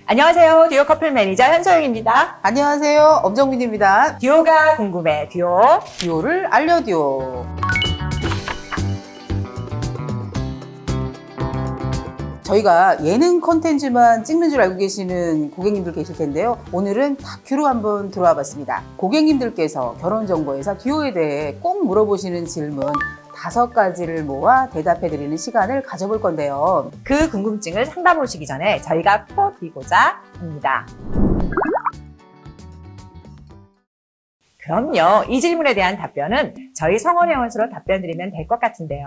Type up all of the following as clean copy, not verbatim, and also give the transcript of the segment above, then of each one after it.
안녕하세요. 듀오 커플 매니저 현소영입니다. 안녕하세요. 엄정민입니다. 듀오가 궁금해. 듀오를 알려듀오. 저희가 예능 콘텐츠만 찍는 줄 알고 계시는 고객님들 계실 텐데요. 오늘은 다큐로 한번 들어와 봤습니다. 고객님들께서 결혼정보회사 듀오에 대해 꼭 물어보시는 질문 5가지를 모아 대답해드리는 시간을 가져볼 건데요. 그 궁금증을 상담 오시기 전에 저희가 풀어드리고자 합니다. 그럼요. 이 질문에 대한 답변은 저희 성원회원수로 답변 드리면 될 것 같은데요.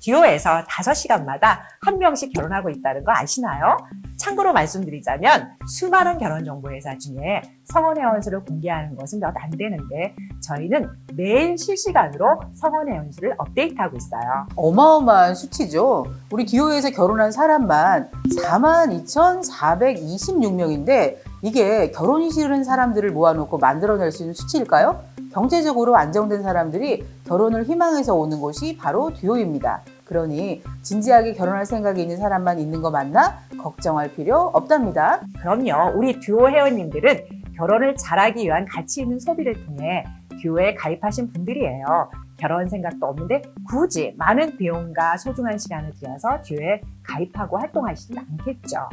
듀오에서 5시간마다 한 명씩 결혼하고 있다는 거 아시나요? 참고로 말씀드리자면 수많은 결혼정보회사 중에 성원회원수를 공개하는 것은 몇 안 되는데 저희는 매일 실시간으로 성원회원수를 업데이트하고 있어요. 어마어마한 수치죠. 우리 듀오에서 결혼한 사람만 42,426명인데 이게 결혼이 싫은 사람들을 모아놓고 만들어낼 수 있는 수치일까요? 경제적으로 안정된 사람들이 결혼을 희망해서 오는 곳이 바로 듀오입니다. 그러니 진지하게 결혼할 생각이 있는 사람만 있는 거 맞나? 걱정할 필요 없답니다. 그럼요. 우리 듀오 회원님들은 결혼을 잘하기 위한 가치 있는 소비를 통해 듀오에 가입하신 분들이에요. 결혼 생각도 없는데 굳이 많은 비용과 소중한 시간을 들여서 듀오에 가입하고 활동하시진 않겠죠.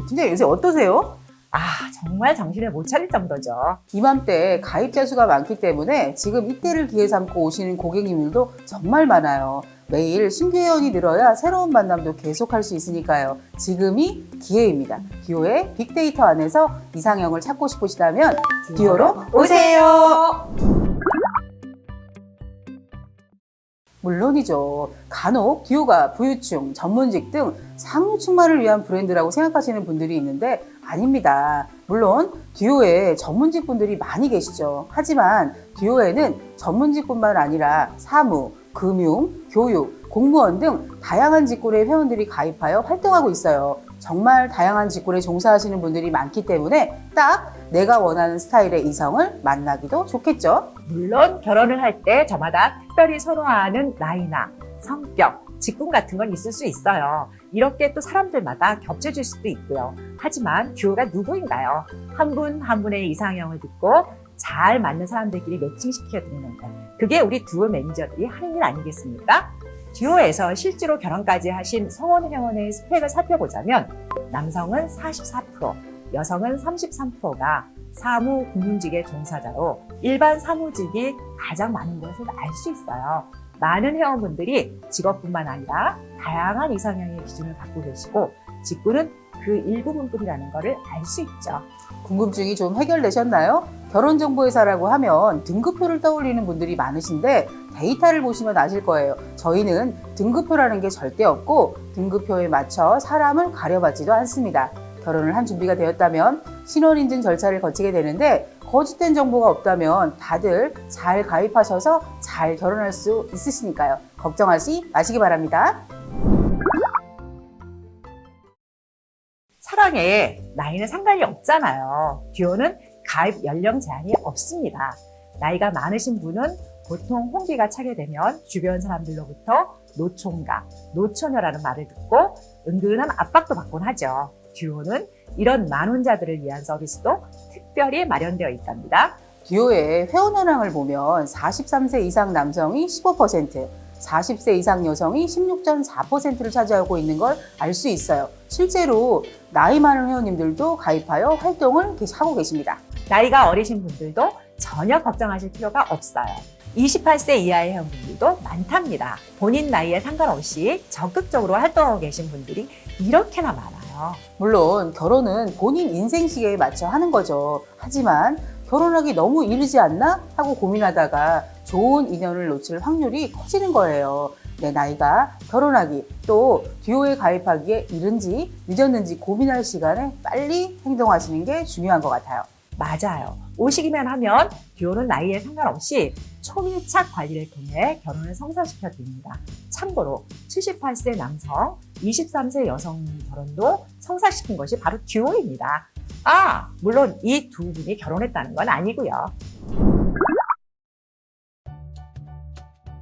진짜 요새 어떠세요? 정말 정신을 못 차릴 정도죠. 이맘때 가입자 수가 많기 때문에 지금 이때를 기회 삼고 오시는 고객님들도 정말 많아요. 매일 신규 회원이 늘어야 새로운 만남도 계속할 수 있으니까요. 지금이 기회입니다. 듀오의 빅데이터 안에서 이상형을 찾고 싶으시다면 듀오로 오세요. 물론이죠. 간혹 듀오가 부유층, 전문직 등 상류층만을 위한 브랜드라고 생각하시는 분들이 있는데 아닙니다. 물론 듀오에 전문직 분들이 많이 계시죠. 하지만 듀오에는 전문직뿐만 아니라 사무, 금융, 교육, 공무원 등 다양한 직군의 회원들이 가입하여 활동하고 있어요. 정말 다양한 직군에 종사하시는 분들이 많기 때문에 딱 내가 원하는 스타일의 이성을 만나기도 좋겠죠. 물론 결혼을 할 때 저마다 특별히 선호하는 나이나 성격, 직군 같은 건 있을 수 있어요. 이렇게 또 사람들마다 겹쳐질 수도 있고요. 하지만 듀오가 누구인가요? 한 분 한 분의 이상형을 듣고 잘 맞는 사람들끼리 매칭시켜 드리는 것. 그게 우리 듀오 매니저들이 하는 일 아니겠습니까? 듀오에서 실제로 결혼까지 하신 성원 회원의 스펙을 살펴보자면 남성은 44%, 여성은 33%가 사무 금융직의 종사자로 일반 사무직이 가장 많은 것을 알 수 있어요. 많은 회원분들이 직업뿐만 아니라 다양한 이상형의 기준을 갖고 계시고 직군은 그 일부분뿐이라는 것을 알 수 있죠. 궁금증이 좀 해결되셨나요? 결혼정보회사라고 하면 등급표를 떠올리는 분들이 많으신데 데이터를 보시면 아실 거예요. 저희는 등급표라는 게 절대 없고 등급표에 맞춰 사람을 가려받지도 않습니다. 결혼을 한 준비가 되었다면 신원인증 절차를 거치게 되는데 거짓된 정보가 없다면 다들 잘 가입하셔서 잘 결혼할 수 있으시니까요. 걱정하지 마시기 바랍니다. 사랑에 나이는 상관이 없잖아요. 듀오는 가입 연령 제한이 없습니다. 나이가 많으신 분은 보통 홍기가 차게 되면 주변 사람들로부터 노총각, 노처녀라는 말을 듣고 은근한 압박도 받곤 하죠. 듀오는 이런 만혼자들을 위한 서비스도 특별히 마련되어 있답니다. 듀오의 회원 현황을 보면 43세 이상 남성이 15%, 40세 이상 여성이 16.4%를 차지하고 있는 걸 알 수 있어요. 실제로 나이 많은 회원님들도 가입하여 활동을 하고 계십니다. 나이가 어리신 분들도 전혀 걱정하실 필요가 없어요. 28세 이하의 회원분들도 많답니다. 본인 나이에 상관없이 적극적으로 활동하고 계신 분들이 이렇게나 많아요. 물론 결혼은 본인 인생 시기에 맞춰 하는 거죠. 하지만 결혼하기 너무 이르지 않나 하고 고민하다가 좋은 인연을 놓칠 확률이 커지는 거예요. 내 나이가 결혼하기 또 듀오에 가입하기에 이른지 늦었는지 고민할 시간에 빨리 행동하시는 게 중요한 것 같아요. 맞아요. 50이면 하면 듀오는 나이에 상관없이 초밀착 관리를 통해 결혼을 성사시켜 드립니다. 참고로 78세 남성, 23세 여성 결혼도 성사시킨 것이 바로 듀오입니다. 물론 이 두 분이 결혼했다는 건 아니고요.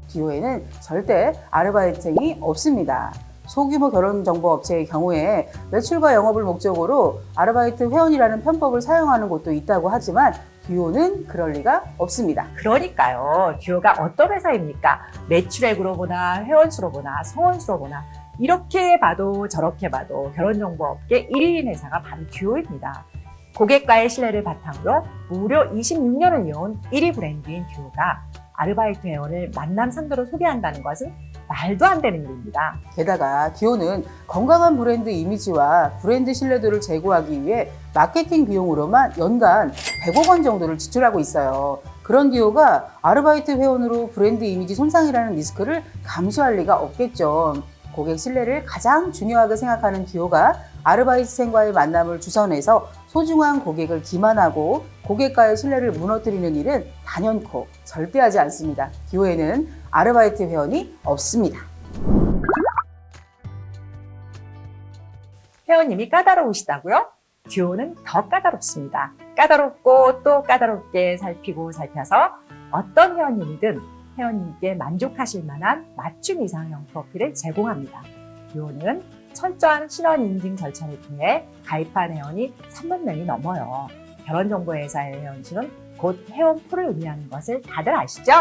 듀오에는 절대 아르바이트생이 없습니다. 소규모 결혼정보업체의 경우에 매출과 영업을 목적으로 아르바이트 회원이라는 편법을 사용하는 곳도 있다고 하지만 듀오는 그럴 리가 없습니다. 그러니까요. 듀오가 어떤 회사입니까? 매출액으로 보나 회원수로 보나 성원수로 보나 이렇게 봐도 저렇게 봐도 결혼정보업계 1위인 회사가 바로 듀오입니다. 고객과의 신뢰를 바탕으로 무려 26년을 이어온 1위 브랜드인 듀오가 아르바이트 회원을 만남 상대로 소개한다는 것은 말도 안 되는 일입니다. 게다가 듀오는 건강한 브랜드 이미지와 브랜드 신뢰도를 제고하기 위해 마케팅 비용으로만 연간 100억 원 정도를 지출하고 있어요. 그런 듀오가 아르바이트 회원으로 브랜드 이미지 손상이라는 리스크를 감수할 리가 없겠죠. 고객 신뢰를 가장 중요하게 생각하는 듀오가 아르바이트생과의 만남을 주선해서 소중한 고객을 기만하고 고객과의 신뢰를 무너뜨리는 일은 단연코 절대 하지 않습니다. 듀오에는 아르바이트 회원이 없습니다. 회원님이 까다로우시다고요? 듀오는 더 까다롭습니다. 까다롭고 또 까다롭게 살피고 살펴서 어떤 회원님이든 회원님께 만족하실 만한 맞춤 이상형 프로필을 제공합니다. 듀오는 철저한 신원 인증 절차를 통해 가입한 회원이 3만 명이 넘어요. 결혼정보회사의 회원수는 곧 회원풀을 의미하는 것을 다들 아시죠?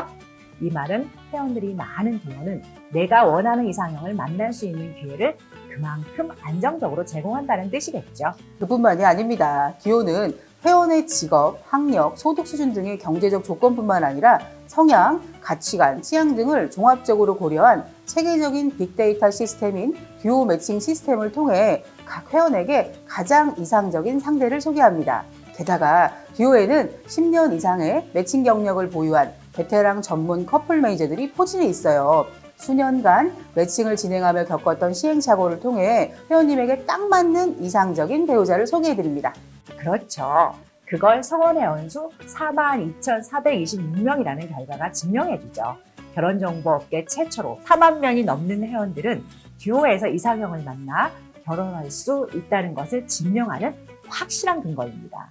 이 말은 회원들이 많은 듀오는 내가 원하는 이상형을 만날 수 있는 기회를 그만큼 안정적으로 제공한다는 뜻이겠죠. 그뿐만이 아닙니다. 듀오는 회원의 직업, 학력, 소득 수준 등의 경제적 조건뿐만 아니라 성향, 가치관, 취향 등을 종합적으로 고려한 체계적인 빅데이터 시스템인 듀오 매칭 시스템을 통해 각 회원에게 가장 이상적인 상대를 소개합니다. 게다가 듀오에는 10년 이상의 매칭 경력을 보유한 베테랑 전문 커플 매니저들이 포진해 있어요. 수년간 매칭을 진행하며 겪었던 시행착오를 통해 회원님에게 딱 맞는 이상적인 배우자를 소개해드립니다. 그렇죠. 그걸 성원회원수 42,426명이라는 결과가 증명해주죠. 결혼정보업계 최초로 4만 명이 넘는 회원들은 듀오에서 이상형을 만나 결혼할 수 있다는 것을 증명하는 확실한 근거입니다.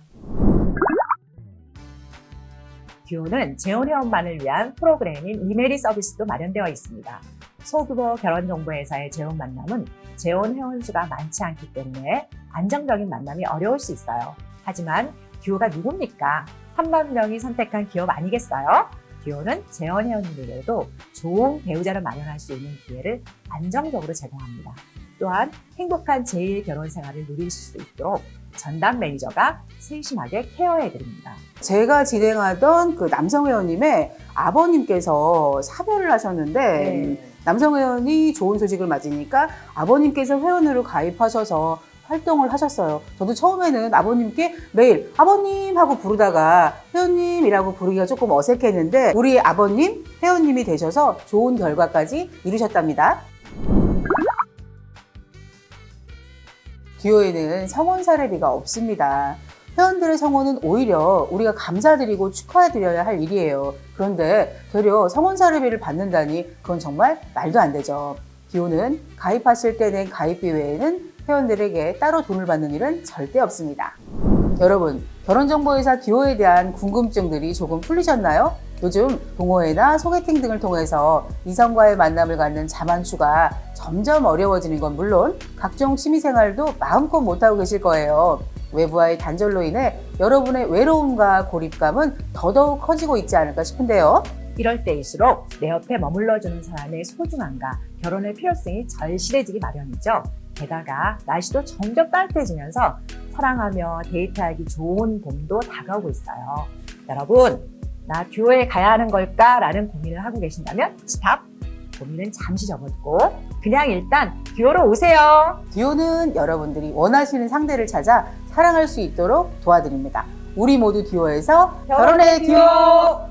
듀오는 재혼회원만을 위한 프로그램인 이메리 서비스도 마련되어 있습니다. 소규모 결혼정보회사의 재혼 만남은 재혼 회원수가 많지 않기 때문에 안정적인 만남이 어려울 수 있어요. 하지만 듀오가 누굽니까? 3만 명이 선택한 기업 아니겠어요? 듀오는 재혼 회원들에게도 좋은 배우자를 마련할 수 있는 기회를 안정적으로 제공합니다. 또한 행복한 제2의 결혼 생활을 누릴 수 있도록 전담 매니저가 세심하게 케어해드립니다. 제가 진행하던 그 남성 회원님의 아버님께서 사별을 하셨는데 남성 회원이 좋은 소식을 맞으니까 아버님께서 회원으로 가입하셔서 활동을 하셨어요. 저도 처음에는 아버님께 매일 아버님 하고 부르다가 회원님이라고 부르기가 조금 어색했는데 우리 아버님 회원님이 되셔서 좋은 결과까지 이루셨답니다. 듀오에는 성원 사례비가 없습니다. 회원들의 성원은 오히려 우리가 감사드리고 축하해드려야 할 일이에요. 그런데 되려 성원 사례비를 받는다니 그건 정말 말도 안 되죠. 듀오는 가입하실 때 낸 가입비 외에는 회원들에게 따로 돈을 받는 일은 절대 없습니다. 여러분, 결혼정보회사 듀오에 대한 궁금증들이 조금 풀리셨나요? 요즘 동호회나 소개팅 등을 통해서 이성과의 만남을 갖는 자만추가 점점 어려워지는 건 물론 각종 취미생활도 마음껏 못하고 계실 거예요. 외부와의 단절로 인해 여러분의 외로움과 고립감은 더더욱 커지고 있지 않을까 싶은데요. 이럴 때일수록 내 옆에 머물러주는 사람의 소중함과 결혼의 필요성이 절실해지기 마련이죠. 게다가 날씨도 점점 따뜻해지면서 사랑하며 데이트하기 좋은 봄도 다가오고 있어요. 여러분, 나 듀오에 가야 하는 걸까? 라는 고민을 하고 계신다면 스탑! 고민은 잠시 접어두고 그냥 일단 듀오로 오세요. 듀오는 여러분들이 원하시는 상대를 찾아 사랑할 수 있도록 도와드립니다. 우리 모두 듀오에서 결혼의 듀오!